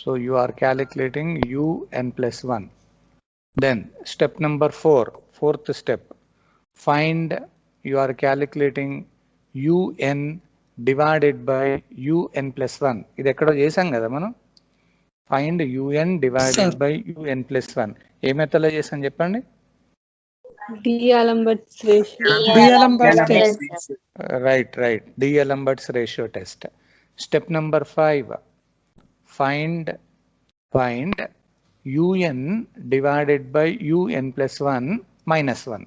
So you are calculating un plus 1. Then step number 4, fourth step, find, you are calculating un divided by un plus 1. ఇది ఎక్కడో చేసాం కదా మనం. Find un divided by un plus 1. ఏ మెథడ్లో చేసాం చెప్పండి. D'Alembert's ratio. Right. D'Alembert's ratio test. Step number 5, find un divided by un plus 1 minus 1.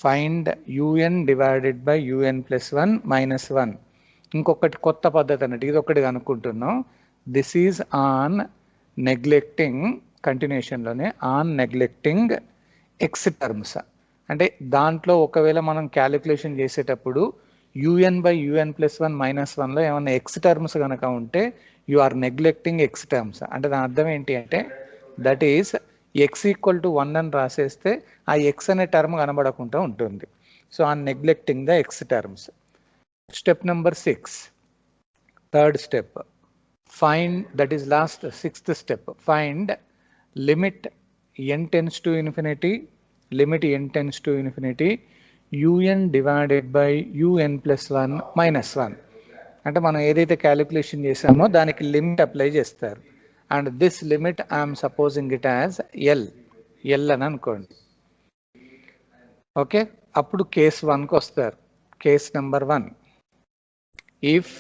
Find un divided by un plus 1 minus 1. ఇంకొకటి కొత్త పద్ధతి అన్నట్టు ఇది ఒకటి అనుకుంటున్నాం. దిస్ ఈజ్ ఆన్ నెగ్లెక్టింగ్, కంటిన్యూషన్లోనే ఆన్ నెగ్లెక్టింగ్ ఎక్స్ టర్మ్స్. అంటే దాంట్లో ఒకవేళ మనం క్యాలిక్యులేషన్ చేసేటప్పుడు un by un plus 1 minus 1లో ఏమన్నా ఎక్స్ టర్మ్స్ కనుక ఉంటే you are neglecting x terms. అంటే దాని అర్థం ఏంటి అంటే that is x equal to 1 అని రాసేస్తే ఆ ఎక్స్ అనే టర్మ్ కనబడకుండా ఉంటుంది. So on neglecting the x terms. Step number 6, third step, find, that is last sixth step, find limit n tends to infinity, limit n tends to infinity un divided by un plus 1 minus 1. అంటే మనం ఏదైతే calculation చేసామో దానికి limit apply చేస్తారు. And this limit I'm supposing it as L అని అనుకోండి. Okay, అప్పుడు case 1కి వస్తారు. Case number 1, if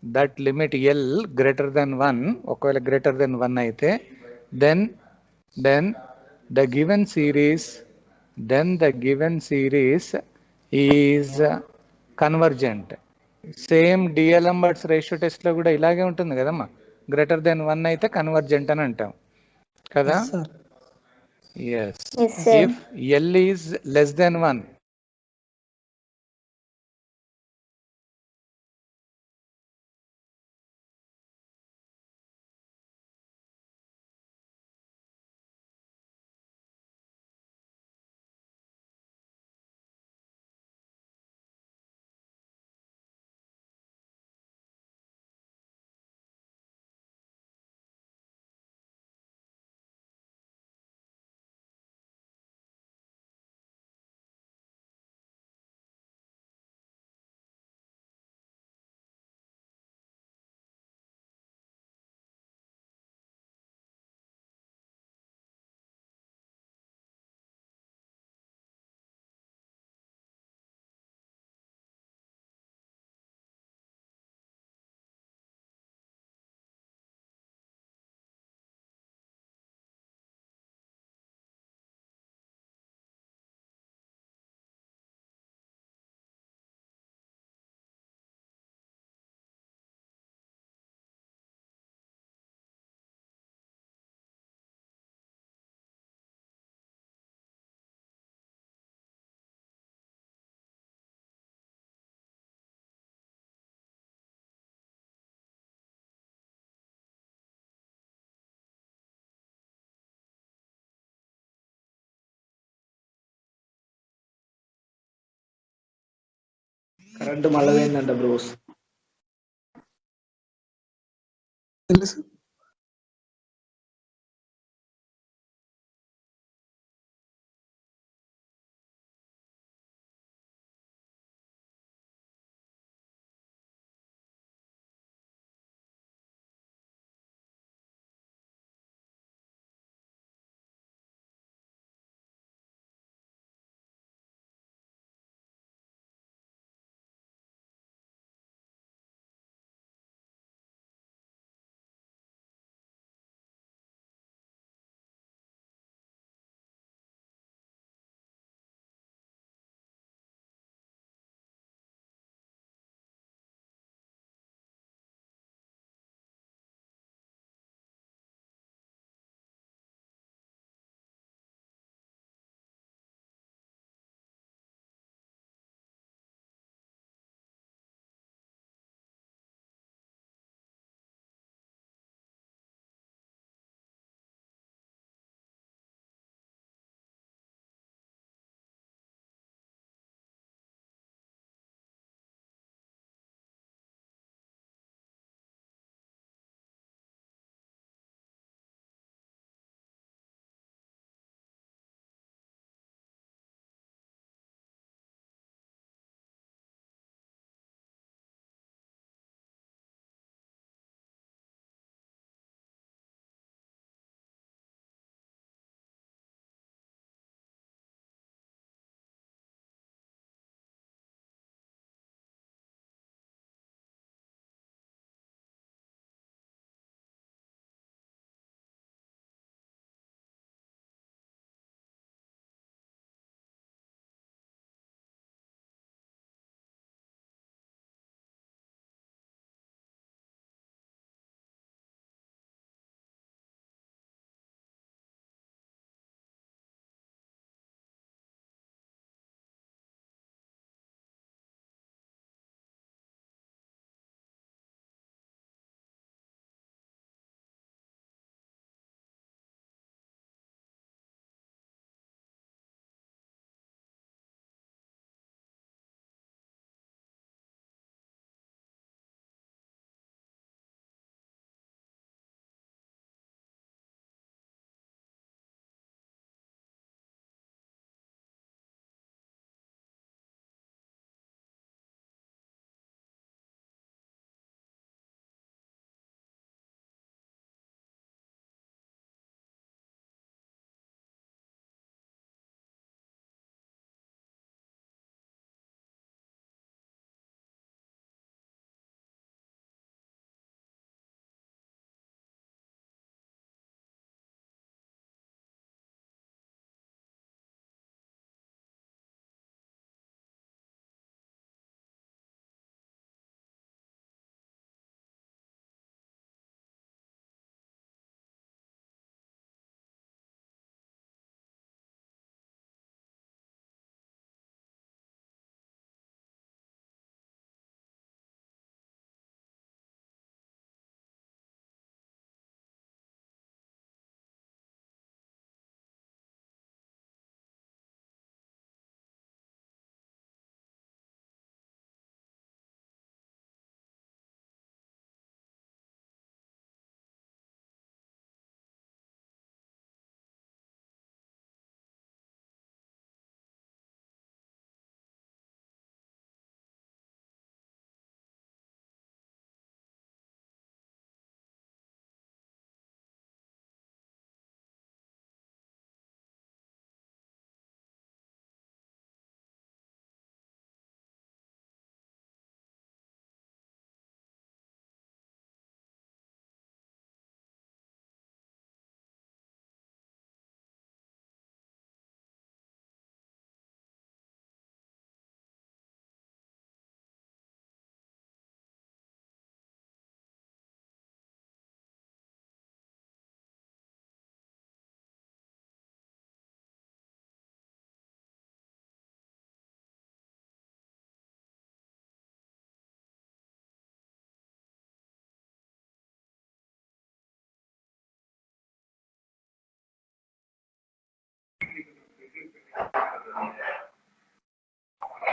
that limit L greater then 1, ఒకవేళ గ్రేటర్ దెన్ 1 అయితే then the given series is convergent. Same D'Alembert's ratio test లో కూడా ఇలాగే ఉంటుంది కదమ్మా. గ్రేటర్ దెన్ 1 అయితే కన్వర్జెంట్ అని అంటాం కదా. Yes, if L is less then 1, current మళ్ళీ పోయిందంట బ్రోస్. తెలుసు.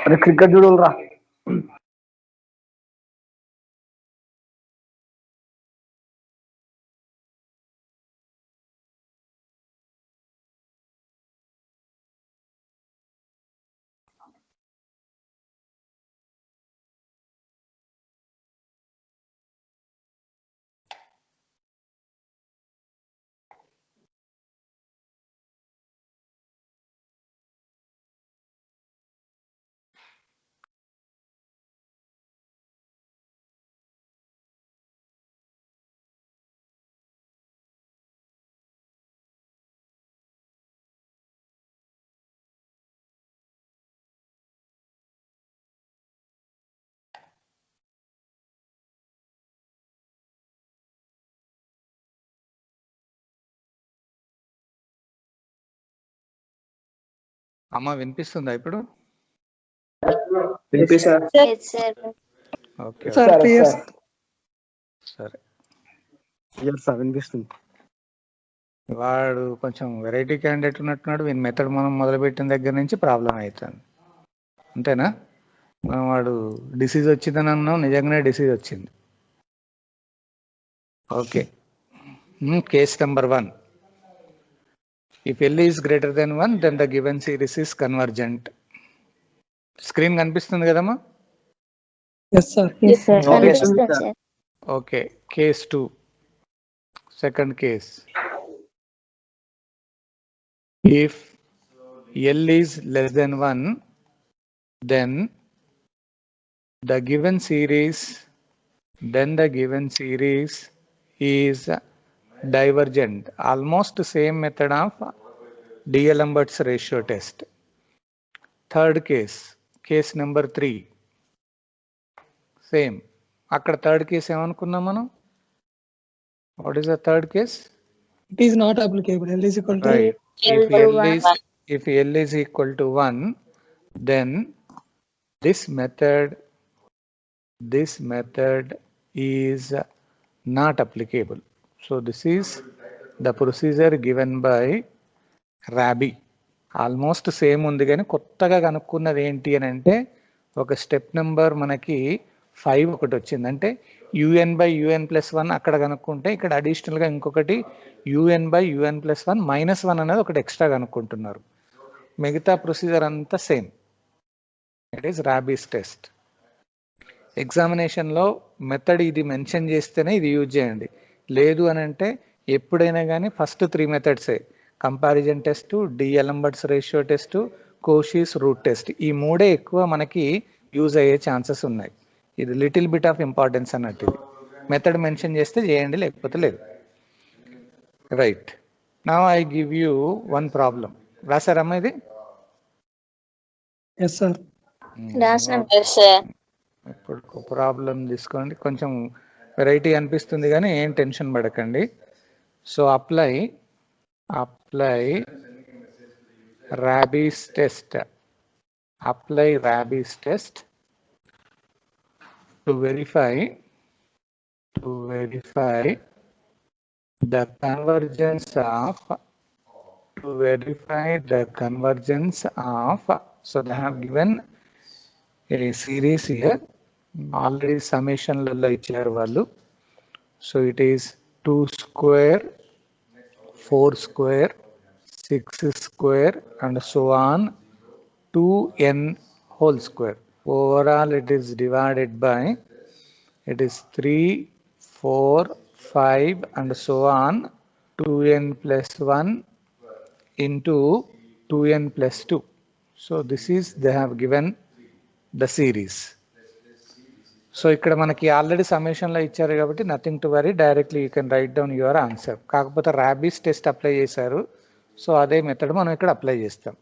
అరే క్రికెట్ చూడాలరా. అమ్మ వినిపిస్తుందా ఇప్పుడు? వినిపిస్తా Yes, sir. Okay sir clear సరే. సార్ వినిపిస్తుంది. వాడు కొంచెం వెరైటీ క్యాండిడేట్ ఉన్నట్టున్నాడు. వీని మెథడ్ మనం మొదలుపెట్టిన దగ్గర నుంచి ప్రాబ్లం అవుతుంది. అంతేనా? మనం వాడు డిసీజ్ వచ్చిందని అన్నాం, నిజంగానే డిసీజ్ వచ్చింది. Okay, case number 1. If L is greater than 1, then the given series is convergent. Screen కనిపిస్తుంది కదమ్మా? Yes sir. Yes, sir. Okay, Understood, sir. sir. Okay, case 2, second case. If L is less than 1, then the given series is divergent. Almost same method of D'Alembert's ratio test. Third case, case number 3, same. అక్కడ third case ఏమనుకున్నాం మనం? What is the third case? It is not applicable. L is equal to Right. If L is equal to 1, then this method is not applicable. So this is the procedure given by Rabi. Almost same ఉంది, కానీ కొత్తగా కనుక్కున్నది ఏంటి అని అంటే ఒక step number మనకి 5 ఒకటి వచ్చింది. అంటే UN/UN+1 అక్కడ కనుక్కుంటే ఇక్కడ అడిషనల్గా ఇంకొకటి UN/UN+1 -1 అనేది ఒకటి ఎక్స్ట్రా కనుక్కుంటున్నారు. మిగతా ప్రొసీజర్ అంతా same. It is Raabe's test. ఎగ్జామినేషన్లో మెథడ్ ఇది మెన్షన్ చేస్తేనే ఇది యూజ్ చేయండి. లేదు అని అంటే ఎప్పుడైనా కానీ ఫస్ట్ 3 మెథడ్సే: comparison test, D'Alembert's ratio test, Cauchy's root test. ఈ 3 ఎక్కువ మనకి యూజ్ అయ్యే ఛాన్సెస్ ఉన్నాయి. ఇది లిటిల్ బిట్ ఆఫ్ ఇంపార్టెన్స్ అన్నట్టు. ఇది మెథడ్ మెన్షన్ చేస్తే చేయండి, లేకపోతే లేదు. Right. Now I give you 1 problem. రాసారమ్మా ఇది? Yes sir. Yes, sir. ఇప్పుడు ఒక ప్రాబ్లం తీసుకోండి. కొంచెం వెరైటీ అనిపిస్తుంది కానీ ఏం టెన్షన్ పడకండి. So apply Rabi's test. Apply Rabi's test to verify the convergence of so they have given a series here. Already summation లలో ఇచ్చారు వాళ్ళు. So it is 2 square, 4 square, 6 square and so on 2n whole square. Overall it is divided by, it is 3, 4, 5 and so on 2n+1 into 2n+2. So this is, they have given the series. So ఇక్కడ మనకి already సమ్మేషన్లో ఇచ్చారు కాబట్టి nothing to worry, directly you can write down your answer. కాకపోతే rabies test apply చేశారు, so అదే method మనం ఇక్కడ apply చేస్తాం.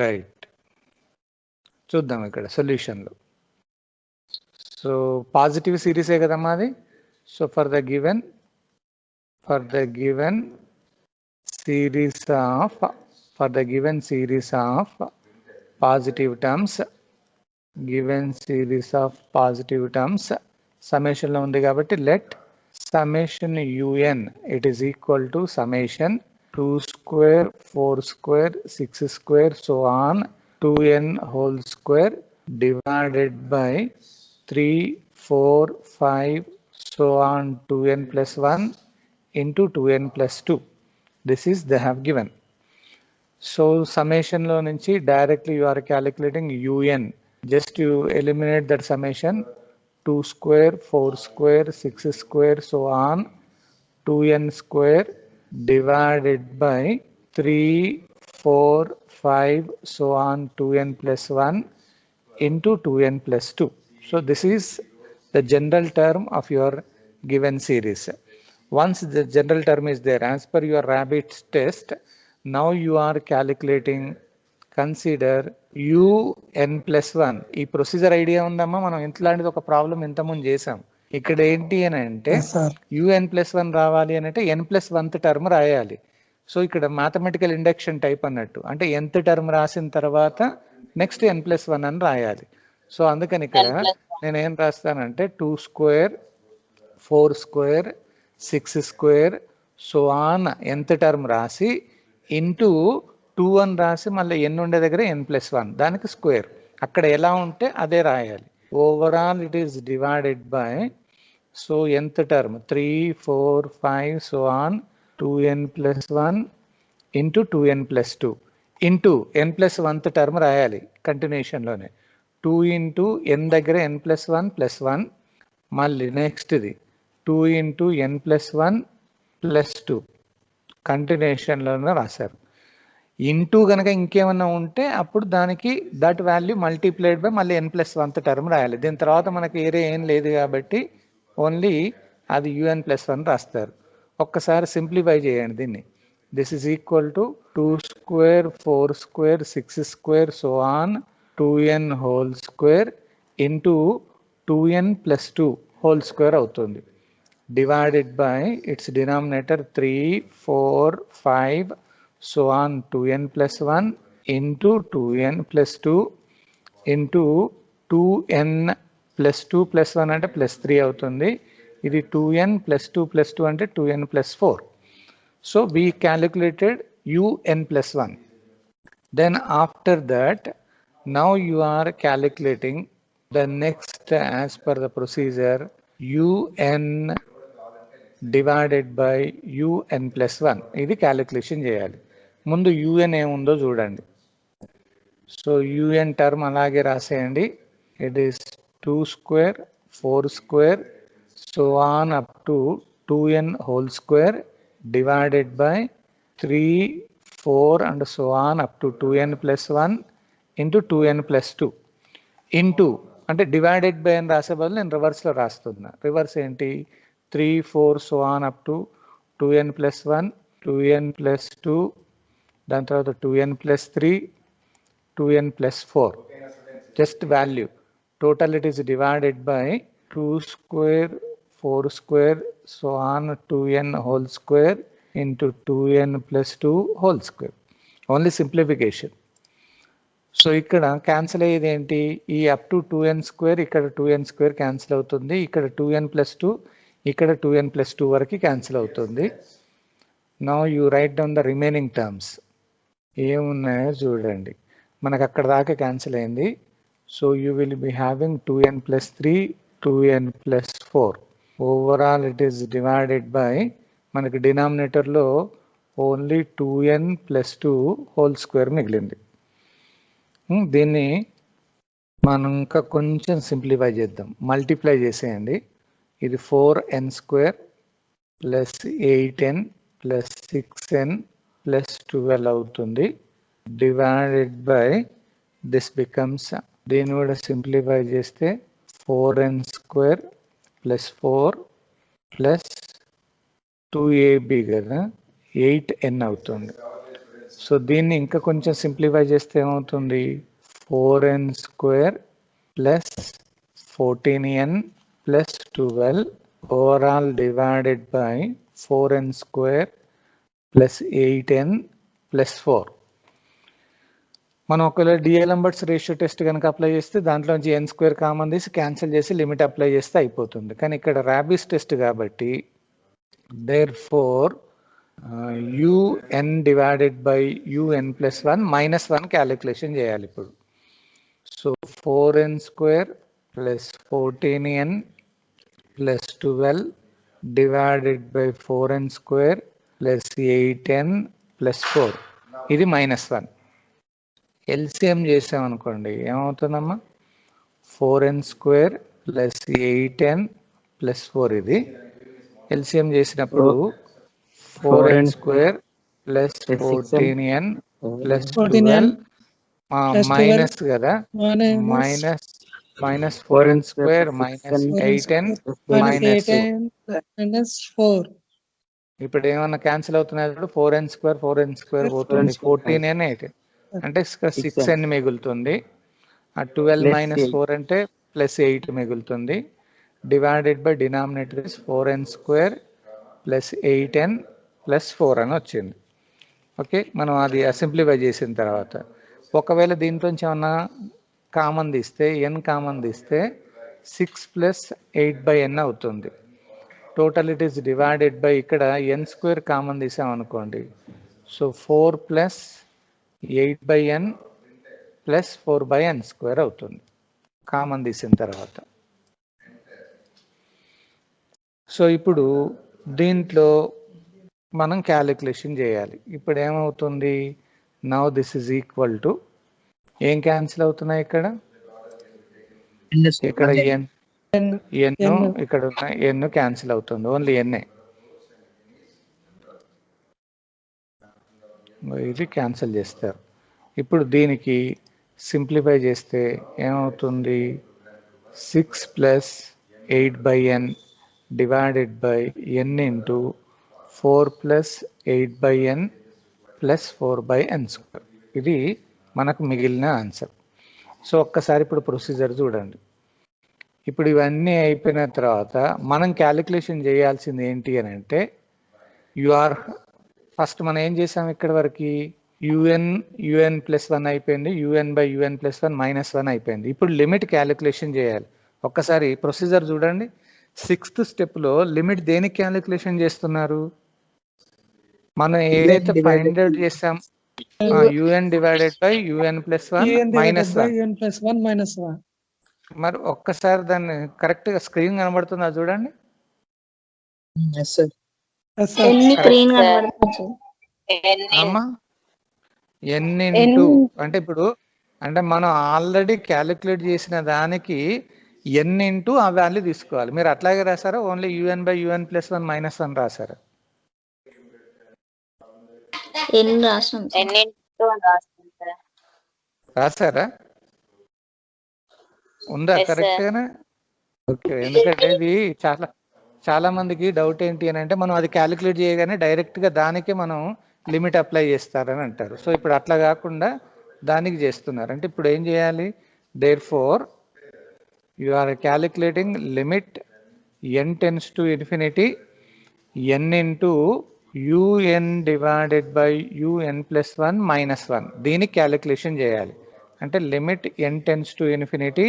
రైట్, చూద్దాం ఇక్కడ సొల్యూషన్లో. సో పాజిటివ్ సిరీసే కదమ్మా అది. So for the given series of positive terms, summation లో ఉంది కాబట్టి let summation UN it is equal to summation 2 square, 4 square, 6 square, so on 2n whole square divided by 3, 4, 5, so on 2n plus 1 into 2n plus 2. This is they have given. So summation lo nunchi directly you are calculating un. Just you eliminate that summation. 2 square, 4 square, 6 square, so on 2n square divided by 3, 4, 5, so on 2n plus 1 into 2n plus 2. So this is the general term of your given series. Once the general term is there, as per your rabbit's test, now you are calculating, consider un plus 1. ఈ procedure idea ఉందమ్మా, మనం ఇంట్లాంటిది ఒక problem ఇంతకుముందు చేసాం. ఇక్కడ ఏంటి అని అంటే un plus 1 రావాలి అని అంటే n plus 1th టర్మ్ రాయాలి. సో ఇక్కడ మ్యాథమెటికల్ ఇండక్షన్ టైప్ అన్నట్టు, అంటే nth టర్మ్ రాసిన తర్వాత నెక్స్ట్ n plus 1 అని రాయాలి. సో అందుకని ఇక్కడ నేను ఏం రాస్తానంటే 2 square, 4 square, 6 square, so on nth term రాసి ఇంటూ 2 అని రాసి మళ్ళీ n ఉండే దగ్గర n plus 1 దానికి స్క్వేర్, అక్కడ ఎలా ఉంటే అదే రాయాలి. Overall it is divided by, so nth term 3, 4, 5, so on 2n plus 1 into 2n plus 2 into n plus 1th term రాయాలి కంటిన్యూషన్లోనే. 2 ఇంటూ n దగ్గర n plus 1 plus 1, మళ్ళీ నెక్స్ట్ది 2 ఇంటూ n plus 1 plus 2 కంటిన్యూషన్లోనే రాశారు. ఇంటూ కనుక ఇంకేమన్నా ఉంటే అప్పుడు దానికి దట్ వాల్యూ మల్టీప్లైడ్ బై మళ్ళీ n plus 1th టర్మ్ రాయాలి. దీని తర్వాత మనకి ఏరే ఏం లేదు కాబట్టి ఓన్లీ అది un plus 1 రాస్తారు. ఒక్కసారి సింప్లిఫై చేయండి దీన్ని. This is equal to 2 square, 4 square, 6 square, so on 2n whole square into 2n plus 2 whole square అవుతుంది. Divided by its denominator 3, 4, 5, so on 2n plus 1 into 2n plus 2 into 2n plus 2 plus 1 అంటే plus 3 అవుతుంది. ఇది 2n plus 2 plus 2 అంటే 2n plus 4. So we calculated un plus 1. Then after that, now you are calculating the next as per the procedure un divided by un plus 1. ఇది calculation చేయాలి. ముందు un ఏముందో చూడండి. So un term అలాగే రాసేయండి. It is 2 square, 4 square, so on up to 2n whole square divided by 3, 4 and so on up to 2n plus 1 into 2n plus 2 into, అంటే divided by అని రాసే బదులు నేను రివర్స్లో రాస్తున్నా. రివర్స్ ఏంటి, 3, 4 so on up to 2n plus 1, 2n plus 2, దాని తర్వాత 2n plus 3, 2n plus 4, just value. Total it is divided by 2 square, 4 square, so on 2n whole square into 2n plus 2 whole square. Only simplification. So ఇక్కడ cancel అయ్యేది ఏంటి, ఈ up to 2n square, ఇక్కడ 2n square cancel అవుతుంది, ఇక్కడ 2n plus 2, ఇక్కడ 2n plus 2 వరకు cancel అవుతుంది. Now you write down the remaining terms. ఏమున్నాయో చూడండి, మనకు అక్కడ దాకా క్యాన్సిల్ అయింది. So you will be having 2n plus 3, 2n plus 4. Overall it is divided by, మనకి డినామినేటర్లో only 2n plus 2 whole square మిగిలింది. దీన్ని మనం ఇంకా కొంచెం సింప్లిఫై చేద్దాం. మల్టిప్లై చేసేయండి. ఇది 4n square plus 8n plus 6n plus 12 అవుతుంది. డివైడెడ్ బై దిస్ బికమ్స్, దీన్ని కూడా సింప్లిఫై చేస్తే 4n square plus 4 plus 2ab కదా 8n అవుతుంది. సో దీన్ని ఇంకా కొంచెం సింప్లిఫై చేస్తే ఏమవుతుంది, 4n square plus 14n plus 12 overall divided by 4n square plus 8n plus 4. మనం ఒకవేళ డిఎల్ఎంబర్ట్స్ రేషియో టెస్ట్ కనుక అప్లై చేస్తే దాంట్లోంచి n స్క్వేర్ కామన్ తీసి క్యాన్సిల్ చేసి లిమిట్ అప్లై చేస్తే అయిపోతుంది. కానీ ఇక్కడ ర్యాబిస్ టెస్ట్ కాబట్టి therefore un divided by un plus 1 minus 1 calculation చేయాలి ఇప్పుడు. So 4n square plus 14n plus 12 divided by 4n square plus 8n plus 4 ఇది -1. ఎల్సిఎం చేసామనుకోండి ఏమవుతుందమ్మా 4n square plus 8n plus 4 ఇది ఎల్సిఎం చేసినప్పుడు 4n square plus 14n plus 12 minus కదా minus 4n square minus 8n minus 4. ఇప్పుడు ఏమన్నా cancel అవుతున్నాయి 4n square పోతుంది 14n 8 అంటే 6n మిగులుతుంది. ఆ 12 minus 4 అంటే ప్లస్ 8 మిగులుతుంది. Divided by denominator is 4n square plus 8n plus 4 అని వచ్చింది. ఓకే, మనం అది సింప్లిఫై చేసిన తర్వాత ఒకవేళ దీంట్లో ఏమన్నా కామన్ తీస్తే n కామన్ తీస్తే 6 plus 8/n అవుతుంది. Total it is divided by ఇక్కడ n స్క్వేర్ కామన్ తీసామనుకోండి so 4 plus 8/n plus 4/n square అవుతుంది కామన్ తీసిన తర్వాత. సో ఇప్పుడు దీంట్లో మనం క్యాలిక్యులేషన్ చేయాలి. ఇప్పుడు ఏమవుతుంది now this is equal to ఏం క్యాన్సిల్ అవుతున్నాయి ఇక్కడ ఇక్కడ ఎన్ ఇక్కడ ఉన్న ఎన్ క్యాన్సిల్ అవుతుంది ఓన్లీ ఎన్ఏ ఇది క్యాన్సిల్ చేస్తారు. ఇప్పుడు దీనికి సింప్లిఫై చేస్తే ఏమవుతుంది 6 plus 8/n divided by n into 4 plus 8/n plus 4/n square ఇది మనకు మిగిలిన ఆన్సర్. సో ఒక్కసారి ఇప్పుడు ప్రొసీజర్ చూడండి. ఇప్పుడు ఇవన్నీ అయిపోయిన తర్వాత మనం క్యాలిక్యులేషన్ చేయాల్సింది ఏంటి అని అంటే ఫస్ట్ మనం ఏం చేసాం ఇక్కడ వరకు un plus 1 అయిపోయింది, un plus 1 -1 అయిపోయింది. ఇప్పుడు లిమిట్ క్యాలిక్యులేషన్ చేయాలి. ఒక్కసారి ప్రొసీజర్ చూడండి. 6th స్టెప్లో లిమిట్ దేనికి క్యాలిక్యులేషన్ చేస్తున్నారు? మనం ఏదైతే ఫైండ్ అవుట్ చేసాం un divided by un plus 1 -1. మరి ఒక్కసారి దాన్ని కరెక్ట్ గా స్క్రీన్ కనబడుతుందా చూడండి. అమ్మా n ఇంటూ అంటే ఇప్పుడు అంటే మనం ఆల్రెడీ క్యాలిక్యులేట్ చేసిన దానికి n ఇంటూ ఆ వాల్యూ తీసుకోవాలి. మీరు అట్లాగే రాసారా only un by un plus 1 -1 రాసారా? రాసారా? ఉందా కరెక్ట్ గానే? ఓకే, ఎందుకంటే ఇది చాలా మందికి డౌట్ ఏంటి అని అంటే మనం అది క్యాలిక్యులేట్ చేయగానే డైరెక్ట్ గా దానికి మనం లిమిట్ అప్లై చేస్తారని అంటారు. సో ఇప్పుడు అట్లా కాకుండా దానికి చేస్తున్నారు. అంటే ఇప్పుడు ఏం చేయాలి? Therefore you are calculating limit n tends to infinity n into un divided by un plus 1 -1 దీనికి క్యాలిక్యులేషన్ చేయాలి. అంటే limit n tends to infinity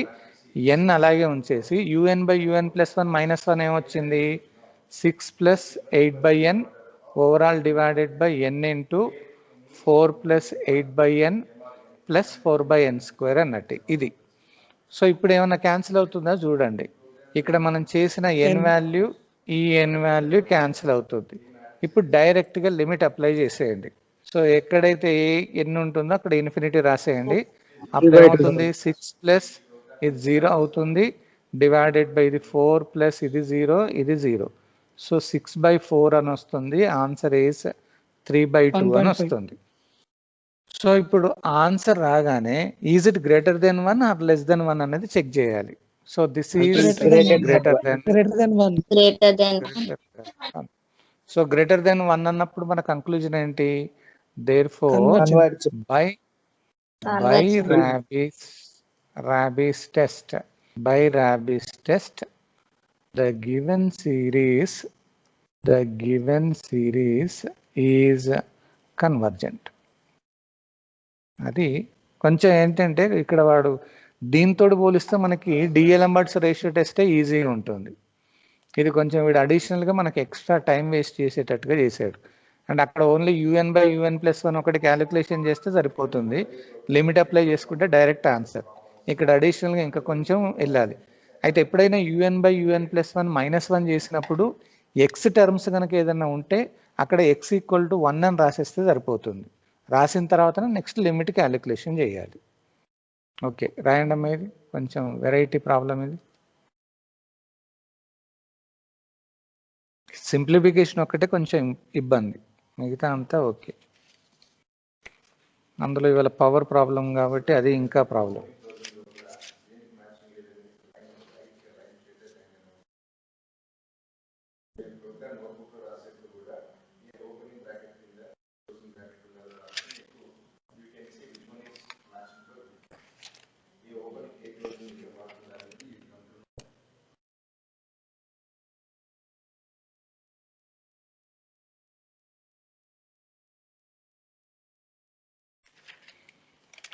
n అలాగే ఉంచేసి un బై un plus 1 -1 ఏమొచ్చింది 6 plus 8/n overall divided by n into 4 plus 8/n plus 4/n square అన్నట్టు ఇది. So ఇప్పుడు ఏమన్నా క్యాన్సిల్ అవుతుందా చూడండి. ఇక్కడ మనం చేసిన n వాల్యూ ఈ n వాల్యూ క్యాన్సిల్ అవుతుంది. ఇప్పుడు డైరెక్ట్ గా లిమిట్ అప్లై చేసేయండి. సో ఎక్కడైతే n ఉంటుందో అక్కడ ఇన్ఫినిటీ రాసేయండి. అప్పుడు ఏమవుతుంది 6 ప్లస్ ఇది 0 అవుతుంది డివైడెడ్ బై ఇది 4 ప్లస్ ఇది 0 ఇది 0. సో 6/4 అని వస్తుంది. ఆన్సర్ ఈస్ 3/2 అని వస్తుంది. సో ఇప్పుడు ఆన్సర్ రాగానే is it greater then 1 or less then 1 అనేది చెక్ చేయాలి. So this is greater then 1. So greater then 1 అన్నప్పుడు మన కంక్లూజన్ ఏంటి? Therefore by Rabi's test the given series is convergent. అది కొంచెం ఏంటంటే ఇక్కడ వాడు దీంతో పోలిస్తే మనకి డిఎల్ఎంబర్ట్స్ రేషియో టెస్టే ఈజీగా ఉంటుంది. ఇది కొంచెం వీడు అడిషనల్గా మనకి ఎక్స్ట్రా టైం వేస్ట్ చేసేటట్టుగా చేశాడు. అండ్ అక్కడ ఓన్లీ UN/UN+1 ఒకటి క్యాలిక్యులేషన్ చేస్తే సరిపోతుంది. లిమిట్ అప్లై చేసుకుంటే డైరెక్ట్ ఆన్సర్. ఇక్కడ అడిషనల్గా ఇంకా కొంచెం వెళ్ళాలి. అయితే ఎప్పుడైనా UN/UN+1 -1 చేసినప్పుడు ఎక్స్ టర్మ్స్ కనుక ఏదైనా ఉంటే అక్కడ x = 1 అని రాసేస్తే సరిపోతుంది. రాసిన తర్వాత నెక్స్ట్ లిమిట్ క్యాలిక్యులేషన్ చేయాలి. ఓకే, రాయండి అమ్మా. ఇది కొంచెం వెరైటీ ప్రాబ్లం. ఇది సింప్లిఫికేషన్ ఒక్కటే కొంచెం ఇబ్బంది, మిగతా అంతా ఓకే. అందులో ఇవాళ పవర్ ప్రాబ్లం కాబట్టి అది ఇంకా ప్రాబ్లం.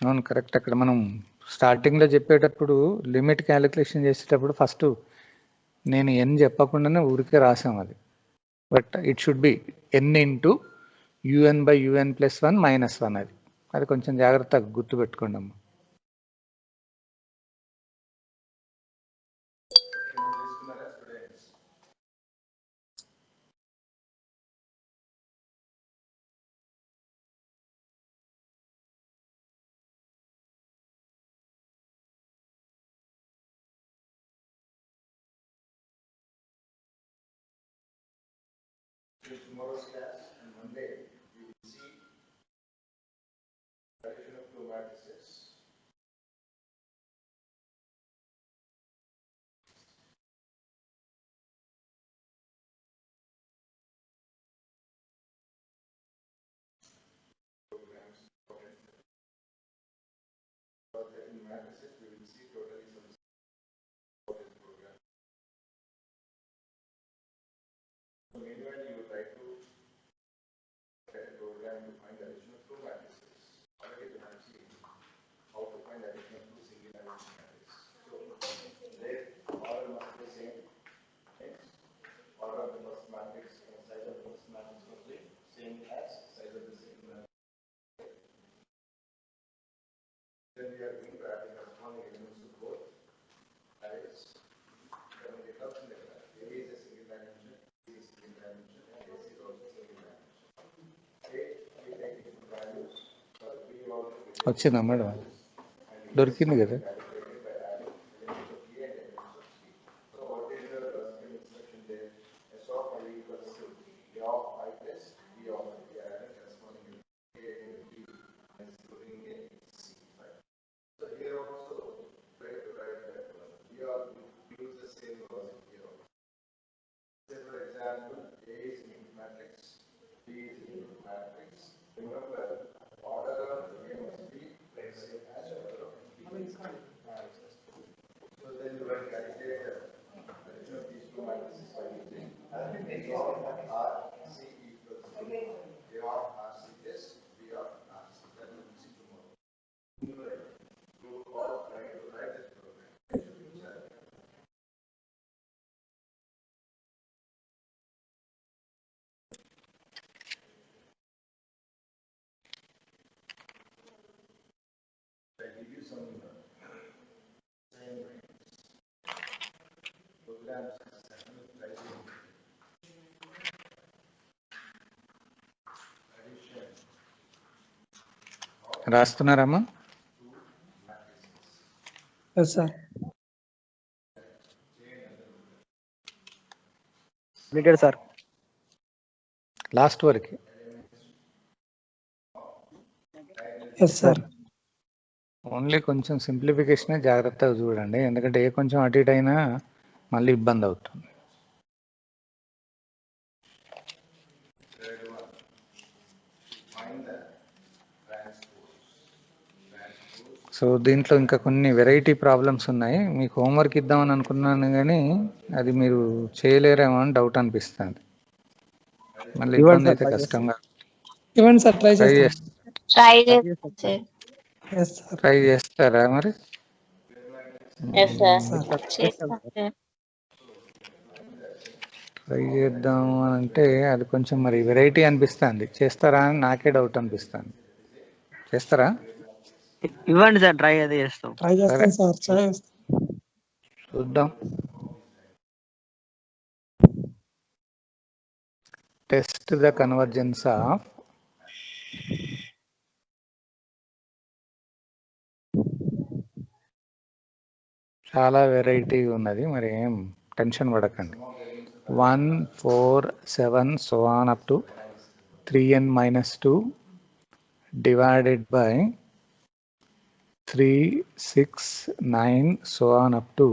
అవును, కరెక్ట్. అక్కడ మనం స్టార్టింగ్లో చెప్పేటప్పుడు లిమిట్ క్యాలిక్యులేషన్ చేసేటప్పుడు ఫస్ట్ నేను n చెప్పకుండానే ఊరికే రాసాం అది. But it should be n × UN/UN+1 -1. అది కొంచెం జాగ్రత్తగా గుర్తుపెట్టుకోండి అమ్మ. Tomorrow's class and Monday we will see addition of two matrices. Programs for the matrices we will see totally some program. So meanwhile you try to get a program to find addition of two matrices. Already we have seen how to find addition of two single dimensional matrices. So there order must be the same. Order of the first matrix and size of the first matrix must be same as size of the second matrix. Then we are going to add the corresponding elements to both arrays. Then we get option like that. A is a single dimension, B is a single dimension, and S is also single dimension. A, we take different values. So B also వచ్చిందా madam? దొరికింది కదా. So what is the instruction there? S of I equals to A of I plus B of I. We are adding corresponding A and B and putting A C. So here also try to write that one. We all use the same logic here. Say for example, A is an input matrix, B is an input matrix. Remember, order of A must be the same as order of B. So then you will calculate the addition of these two matrices by using A of R C equals to A of R C plus B of R C. That will be tomorrow. You all try to write this program. I give you some same programs. రాస్తున్నారమ్మా? Yes sir. Completed sir. Last వరకు. Yes sir. Only కొంచెం సింప్లిఫికేషనే జాగ్రత్తగా చూడండి, ఎందుకంటే ఏ కొంచెం అటు ఇటు అయినా మళ్ళీ ఇబ్బంది అవుతుంది. సో దీంట్లో ఇంకా కొన్ని వెరైటీ ప్రాబ్లమ్స్ ఉన్నాయి. మీకు హోంవర్క్ ఇద్దామని అనుకున్నాను కానీ అది మీరు చేయలేరేమో అని డౌట్ అనిపిస్తుంది. మళ్ళీ ఇబ్బంది అయితే కష్టంగా. ఇవ్వండి సార్, ట్రై ట్రై చేస్తారా మరి? ట్రై చేద్దాం అని అంటే అది కొంచెం మరి వెరైటీ అనిపిస్తుంది. చేస్తారా అని నాకే డౌట్ అనిపిస్తుంది. చేస్తారా? ఇవ్వండి సార్, ట్రై అయితే చేస్తాం. ట్రై చేస్తాం సార్, ట్రై చేస్తాం. చూద్దాం. టెస్ట్ ద కన్వర్జెన్స్ ఆఫ్ చాలా వెరైటీ ఉన్నది, మరి ఏం టెన్షన్ పడకండి. 1, 4, 7 so on up to 3n minus 2 divided by 3, 6, 9 so on up to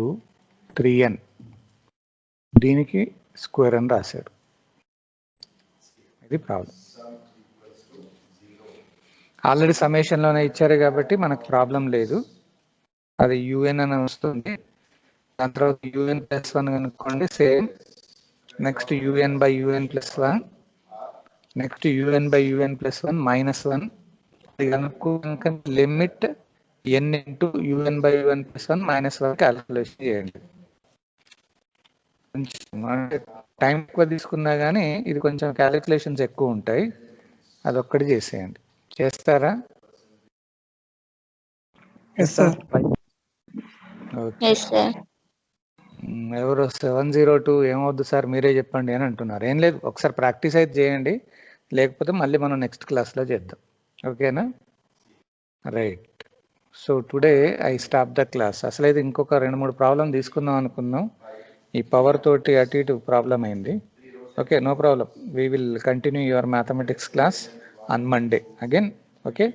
3n. దీనికి స్క్వేర్ అని రాశాడు. ఇది ప్రాబ్లం. ఆల్రెడీ సమ్మేషన్లోనే ఇచ్చారు కాబట్టి మనకు ప్రాబ్లం లేదు. అది యూఎన్ అని వస్తుంది. దాని తర్వాత యూఎన్ ప్లస్ 1 కనుక్కోండి, same. Next u n by u n plus 1, next u n by u n plus 1 minus 1. అది కనుక్కోక limit n into u n by u n plus 1 minus 1 calculation చేయండి. అంటే టైం ఎక్కువ తీసుకున్నా కానీ ఇది కొంచెం క్యాలిక్యులేషన్స్ ఎక్కువ ఉంటాయి, అదొక్కటి చేసేయండి. చేస్తారా? Yes sir. Yes sir. ఎవరు 702 ఏమవుద్దు సార్ మీరే చెప్పండి అని అంటున్నారు. ఏం లేదు, ఒకసారి ప్రాక్టీస్ అయితే చేయండి, లేకపోతే మళ్ళీ మనం నెక్స్ట్ క్లాస్లో చేద్దాం. ఓకేనా? Right. So today I stop the class. అసలు అయితే ఇంకొక 2-3 ప్రాబ్లం తీసుకుందాం అనుకున్నాం, ఈ పవర్ తోటి అటు ఇటు ప్రాబ్లం అయింది. Okay, no problem. We will continue your mathematics class on Monday again. Okay.